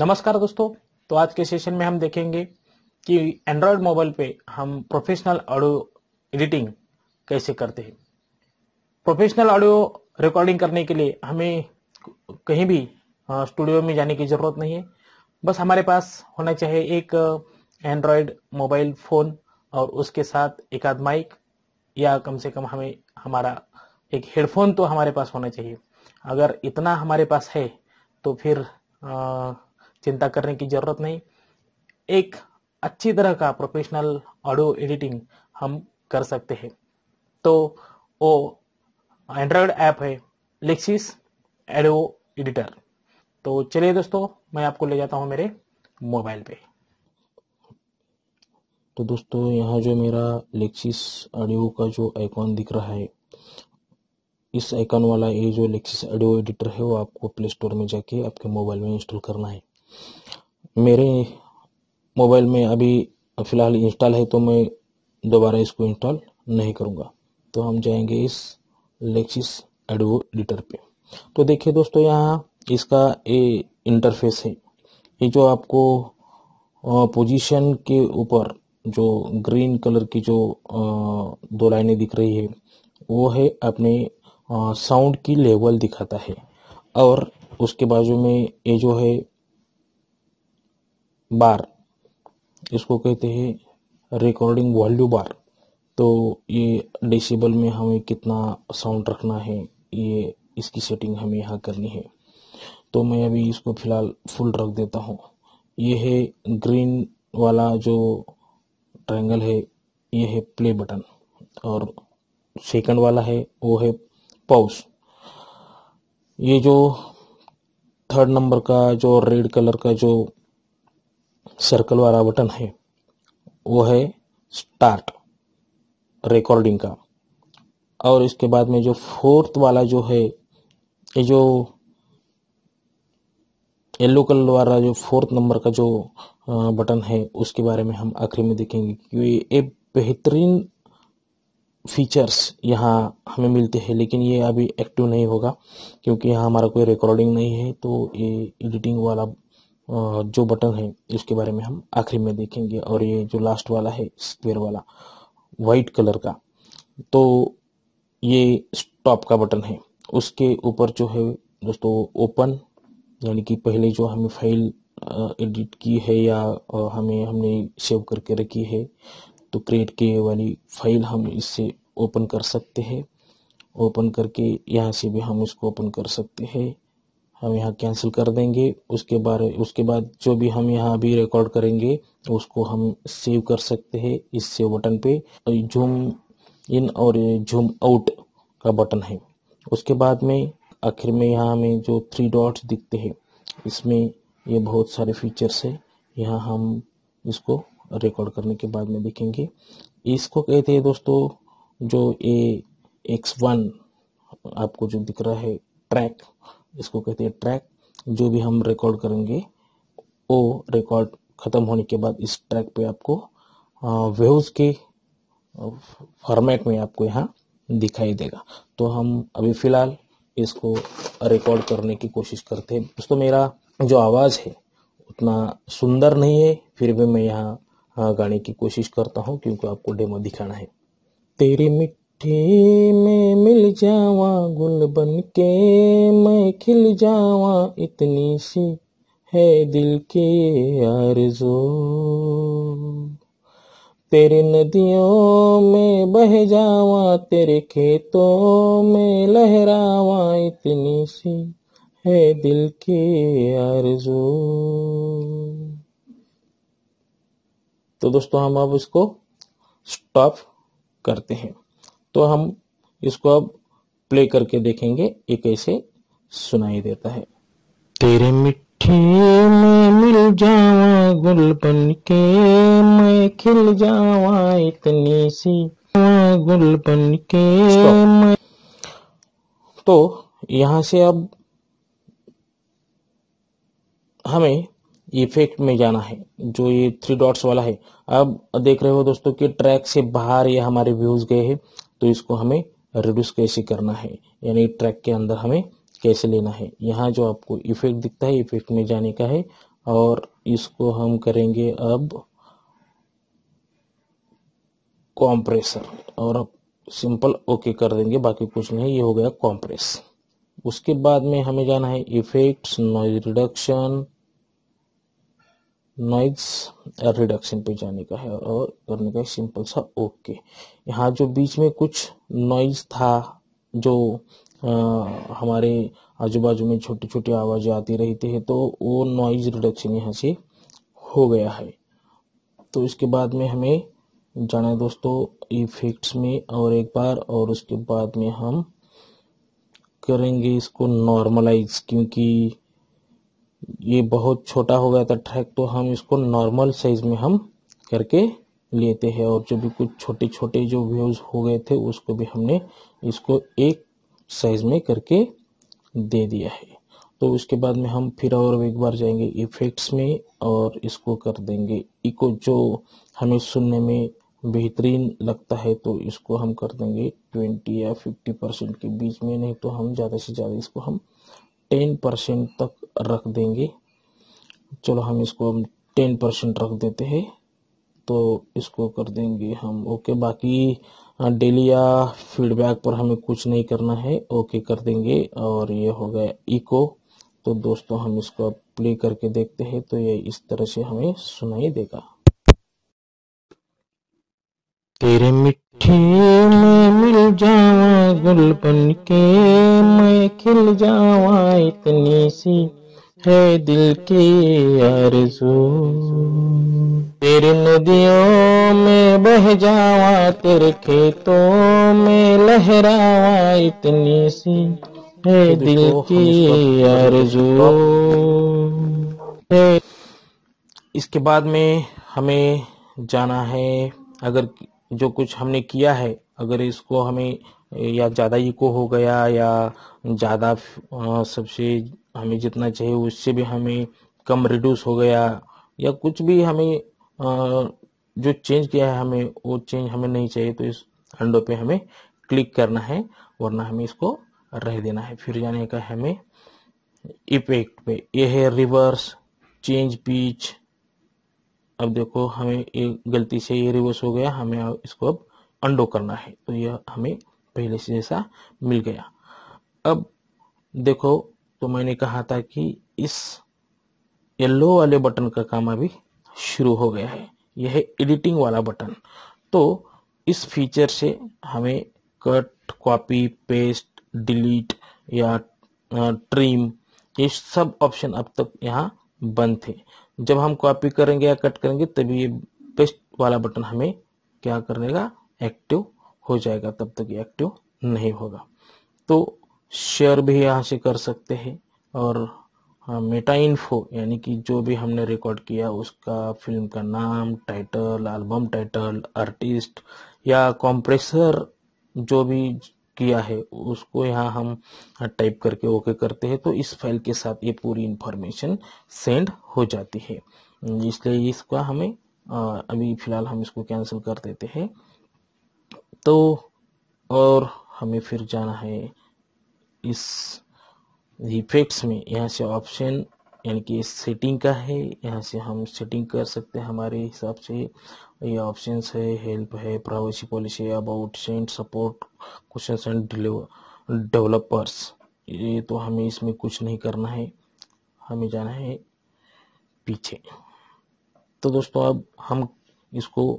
नमस्कार दोस्तों। तो आज के सेशन में हम देखेंगे कि एंड्रॉयड मोबाइल पे हम प्रोफेशनल ऑडियो एडिटिंग कैसे करते हैं। प्रोफेशनल ऑडियो रिकॉर्डिंग करने के लिए हमें कहीं भी स्टूडियो में जाने की ज़रूरत नहीं है। बस हमारे पास होना चाहिए एक एंड्रॉयड मोबाइल फ़ोन और उसके साथ एक आध माइक, या कम से कम हमें हमारा एक हेडफोन तो हमारे पास होना चाहिए। अगर इतना हमारे पास है तो फिर चिंता करने की ज़रूरत नहीं। एक अच्छी तरह का प्रोफेशनल ऑडियो एडिटिंग हम कर सकते हैं। तो वो एंड्रॉयड ऐप है लेक्सिस ऑडियो एडिटर। तो चलिए दोस्तों, मैं आपको ले जाता हूँ मेरे मोबाइल पे। तो दोस्तों यहाँ जो मेरा लेक्सिस ऑडियो का जो आइकॉन दिख रहा है, इस आइकॉन वाला ये जो लेक्सिस ऑडियो एडिटर है वो आपको प्ले स्टोर में जाके आपके मोबाइल में इंस्टॉल करना है। मेरे मोबाइल में अभी फ़िलहाल इंस्टॉल है तो मैं दोबारा इसको इंस्टॉल नहीं करूँगा। तो हम जाएंगे इस लेक्सिस ऑडियो एडिटर पे। तो देखिए दोस्तों, यहाँ इसका ये इंटरफेस है। ये जो आपको पोजीशन के ऊपर जो ग्रीन कलर की जो दो लाइनें दिख रही है, वो है अपने साउंड की लेवल दिखाता है। और उसके बाजू में ये जो है बार, इसको कहते हैं रिकॉर्डिंग वॉल्यूम बार। तो ये डेसिबल में हमें कितना साउंड रखना है, ये इसकी सेटिंग हमें यहाँ करनी है। तो मैं अभी इसको फिलहाल फुल रख देता हूँ। ये है ग्रीन वाला जो ट्रायंगल है, ये है प्ले बटन, और सेकंड वाला है वो है पॉज। ये जो थर्ड नंबर का जो रेड कलर का जो सर्कल वाला बटन है वो है स्टार्ट रिकॉर्डिंग का। और इसके बाद में जो फोर्थ वाला जो है, ये जो येलो कलर वाला जो फोर्थ नंबर का जो बटन है, उसके बारे में हम आखिरी में देखेंगे क्योंकि ये बेहतरीन फीचर्स यहाँ हमें मिलते हैं, लेकिन ये अभी एक्टिव नहीं होगा क्योंकि यहाँ हमारा कोई रिकॉर्डिंग नहीं है। तो ये एडिटिंग वाला जो बटन है इसके बारे में हम आखिरी में देखेंगे। और ये जो लास्ट वाला है स्क्वायर वाला वाइट कलर का, तो ये स्टॉप का बटन है। उसके ऊपर जो है दोस्तों ओपन, यानी कि पहले जो हमें फाइल एडिट की है या हमने सेव करके रखी है, तो क्रिएट किए वाली फाइल हम इससे ओपन कर सकते हैं। ओपन करके यहाँ से भी हम इसको ओपन कर सकते हैं। हम यहाँ कैंसिल कर देंगे। उसके बाद जो भी हम यहाँ अभी रिकॉर्ड करेंगे उसको हम सेव कर सकते हैं इस सेव बटन पे। जूम इन और जूम आउट का बटन है। उसके बाद में आखिर में यहाँ हमें जो 3 डॉट्स दिखते हैं, इसमें ये बहुत सारे फीचर्स है। यहाँ हम इसको रिकॉर्ड करने के बाद में देखेंगे। इसको कहते हैं दोस्तों, जो ये X1 आपको जो दिख रहा है ट्रैक, इसको कहते हैं ट्रैक। जो भी हम रिकॉर्ड करेंगे वो रिकॉर्ड ख़त्म होने के बाद इस ट्रैक पे आपको वेव्स के फॉर्मेट में आपको यहाँ दिखाई देगा। तो हम अभी फ़िलहाल इसको रिकॉर्ड करने की कोशिश करते हैं। दोस्तों, मेरा जो आवाज़ है उतना सुंदर नहीं है, फिर भी मैं यहाँ गाने की कोशिश करता हूँ क्योंकि आपको डेमो दिखाना है। तेरी मिट्टी में मिल जावा गुल बन के मैं खिल जावा, इतनी सी है दिल की आरज़ू। तेरे नदियों में बह जावा, तेरे खेतों में लहरावा, इतनी सी है दिल की आरज़ू। तो दोस्तों, हम अब इसको स्टॉप करते हैं। तो हम इसको अब प्ले करके देखेंगे ये कैसे सुनाई देता है। तेरे मिट्टी में मिल जावा गुल बन के मैं खिल जावा, इतनी सी गुल बन के मैं। तो यहाँ से अब हमें इफेक्ट में जाना है, जो ये 3 डॉट्स वाला है। अब देख रहे हो दोस्तों कि ट्रैक से बाहर ये हमारे व्यूज गए हैं। तो इसको हमें रिड्यूस कैसे करना है, यानी ट्रैक के अंदर हमें कैसे लेना है। यहाँ जो आपको इफेक्ट दिखता है, इफेक्ट में जाने का है और इसको हम करेंगे अब कॉम्प्रेसर, और अब सिंपल ओके कर देंगे, बाकी कुछ नहीं, ये हो गया कॉम्प्रेस। उसके बाद में हमें जाना है effects, noise reduction, noise reduction पे जाने का है और करने का है सिंपल सा ओके। यहाँ जो बीच में कुछ नॉइज था, जो हमारे आजू बाजू में छोटी छोटी आवाजें आती रही थी, तो वो नॉइज रिडक्शन यहाँ से हो गया है। तो इसके बाद में हमें जाना है दोस्तों इफेक्ट्स में और एक बार, और उसके बाद में हम करेंगे इसको नॉर्मलाइज, क्योंकि ये बहुत छोटा हो गया था ट्रैक, तो हम इसको नॉर्मल साइज में हम करके लेते हैं। और जो भी कुछ छोटे छोटे जो व्यूज हो गए थे उसको भी हमने इसको एक साइज में करके दे दिया है। तो उसके बाद में हम फिर और एक बार जाएंगे इफेक्ट्स में और इसको कर देंगे इको, जो हमें सुनने में बेहतरीन लगता है, तो इसको हम कर देंगे 20 या 50% के बीच में, नहीं तो हम ज़्यादा से ज़्यादा इसको हम 10% तक रख देंगे। चलो हम इसको 10% रख देते हैं, तो इसको कर देंगे हम ओके। बाकी डेली या फीडबैक पर हमें कुछ नहीं करना है, ओके कर देंगे। और ये हो गया इको। तो दोस्तों हम इसको प्ले करके देखते हैं, तो ये इस तरह से हमें सुनाई देगा। तेरे मिट्टी में मिल जावा गुल बन के, मैं खिल जावा, इतनी सी है दिल की आरज़ू। तेरी नदियों में बह जावा, तेरे खेतों में लहरावा, इतनी सी है दिल की आरज़ू। इसके बाद में हमें जाना है, अगर जो कुछ हमने किया है, अगर इसको हमें या ज़्यादा इको हो गया या ज़्यादा सबसे हमें जितना चाहिए उससे भी हमें कम रिड्यूस हो गया, या कुछ भी हमें जो चेंज किया है हमें वो चेंज हमें नहीं चाहिए, तो इस अंडो पे हमें क्लिक करना है, वरना हमें इसको रह देना है। फिर जाने का है हमें इफेक्ट पे, ये है रिवर्स, चेंज पिच। अब देखो हमें एक गलती से ये रिवर्स हो गया, हमें इसको अब अंडो करना है, तो यह हमें पहले से जैसा मिल गया। अब देखो, तो मैंने कहा था कि इस येलो वाले बटन का काम अभी शुरू हो गया है, यह है एडिटिंग वाला बटन। तो इस फीचर से हमें कट, कॉपी, पेस्ट, डिलीट या ट्रिम, ये सब ऑप्शन अब तक यहाँ बंद थे। जब हम कॉपी करेंगे या कट करेंगे तभी ये पेस्ट वाला बटन हमें क्या करेगा, एक्टिव हो जाएगा, तब तक ये एक्टिव नहीं होगा। तो शेयर भी यहाँ से कर सकते हैं, और मेटा इन्फो यानी कि जो भी हमने रिकॉर्ड किया उसका फिल्म का नाम, टाइटल, एल्बम टाइटल, आर्टिस्ट या कॉम्प्रेसर जो भी किया है उसको यहाँ हम टाइप करके ओके करते हैं, तो इस फाइल के साथ ये पूरी इंफॉर्मेशन सेंड हो जाती है। इसलिए इसका हमें अभी फिलहाल हम इसको कैंसिल कर देते हैं। तो और हमें फिर जाना है इस इफेक्ट्स में, यहाँ से ऑप्शन यानी कि सेटिंग का है, यहाँ से हम सेटिंग कर सकते हैं हमारे हिसाब से। ये ऑप्शंस है, हेल्प है, privacy policy, about, send, support, questions and developers. ये तो हमें इसमें कुछ नहीं करना है, हमें जाना है पीछे। तो दोस्तों अब हम इसको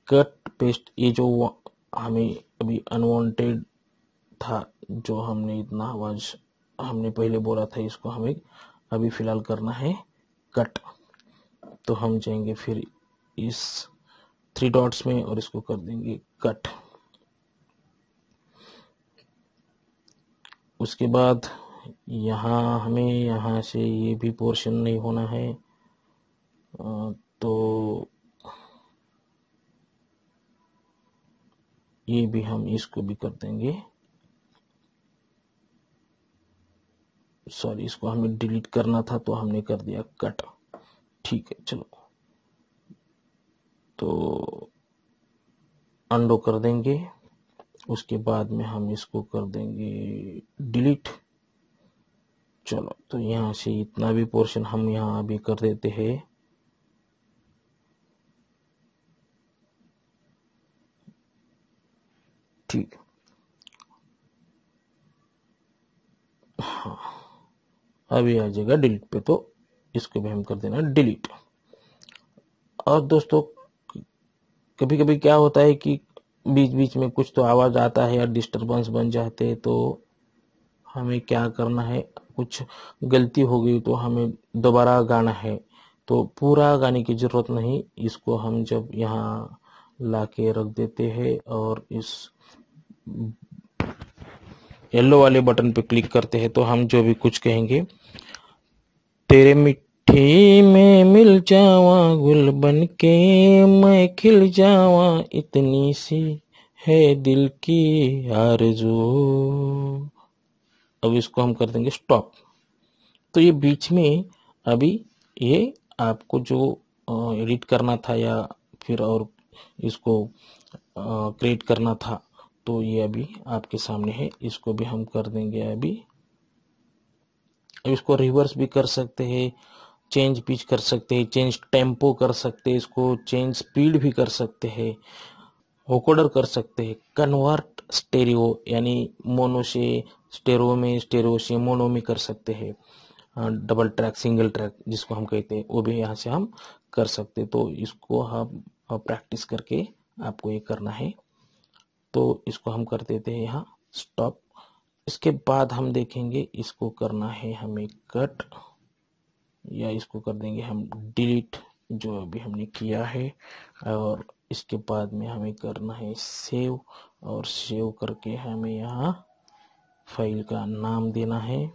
कट पेस्ट, ये जो हमें अभी अनवांटेड था, जो हमने इतना आवाज हमने पहले बोला था, इसको हमें अभी फिलहाल करना है कट। तो हम जाएंगे फिर इस 3 डॉट्स में और इसको कर देंगे कट। उसके बाद यहाँ हमें यहाँ से ये भी पोर्शन नहीं होना है, तो ये भी हम इसको भी कर देंगे, सॉरी इसको हमें डिलीट करना था तो हमने कर दिया कट। ठीक है, चलो तो अंडो कर देंगे। उसके बाद में हम इसको कर देंगे डिलीट। चलो, तो यहाँ से इतना भी पोर्शन हम यहाँ अभी कर देते हैं। ठीक, हाँ, अभी आ जाएगा डिलीट पे, तो इसको भी हम कर देना डिलीट। और दोस्तों, कभी कभी क्या होता है कि बीच बीच में कुछ तो आवाज आता है या डिस्टरबेंस बन जाते हैं, तो हमें क्या करना है, कुछ गलती हो गई तो हमें दोबारा गाना है, तो पूरा गाने की जरूरत नहीं। इसको हम जब यहाँ लाके रख देते हैं और इस येलो वाले बटन पे क्लिक करते हैं, तो हम जो भी कुछ कहेंगे, तेरे मिट्टी में मिल जावा गुल बन के मैं खिल जावा, इतनी सी है दिल की आरज़ू। अब इसको हम कर देंगे स्टॉप। तो ये बीच में अभी ये आपको जो एडिट करना था या फिर और इसको क्रिएट करना था, तो ये अभी आपके सामने है। इसको भी हम कर देंगे अभी। इसको रिवर्स भी कर सकते हैं, चेंज पिच कर सकते हैं, चेंज टेम्पो कर सकते हैं, इसको चेंज स्पीड भी कर सकते हैं, वोकोडर कर सकते हैं, कन्वर्ट स्टेरियो यानी मोनो से स्टेरियो में, स्टेरियो से मोनो में कर सकते हैं, डबल ट्रैक, सिंगल ट्रैक जिसको हम कहते हैं, वो भी यहाँ से हम कर सकते हैं। तो इसको हम प्रैक्टिस करके आपको ये करना है। तो इसको हम कर देते हैं यहाँ स्टॉप। इसके बाद हम देखेंगे, इसको करना है हमें कट, या इसको कर देंगे हम डिलीट, जो अभी हमने किया है। और इसके बाद में हमें करना है सेव, और सेव करके हमें यहाँ फाइल का नाम देना है।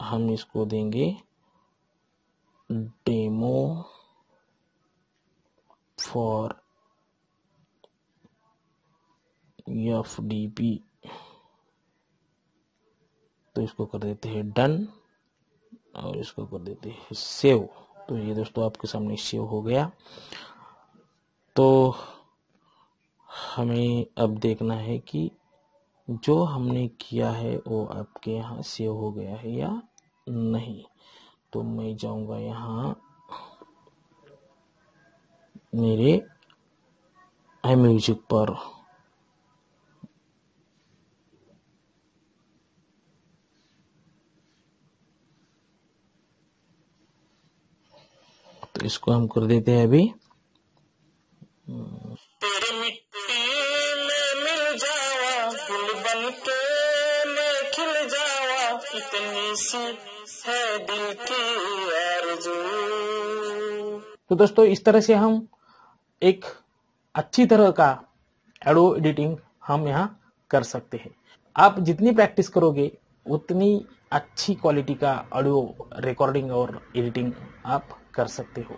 हम इसको देंगे डेमो फॉर FDP। तो इसको कर देते हैं डन, और इसको कर देते हैं सेव। तो ये दोस्तों आपके सामने सेव हो गया। तो हमें अब देखना है कि जो हमने किया है वो आपके यहाँ सेव हो गया है या नहीं। तो मैं जाऊंगा यहाँ मेरे iMusic पर, तो इसको हम कर देते हैं अभी। तेरे मिट्टी में मिल जावा गुल बन के मैं खिल जावा, इतनी सी है दिल की आरज़ू। तो दोस्तों, इस तरह से हम एक अच्छी तरह का ऑडियो एडिटिंग हम यहाँ कर सकते हैं। आप जितनी प्रैक्टिस करोगे उतनी अच्छी क्वालिटी का ऑडियो रिकॉर्डिंग और एडिटिंग आप कर सकते हो।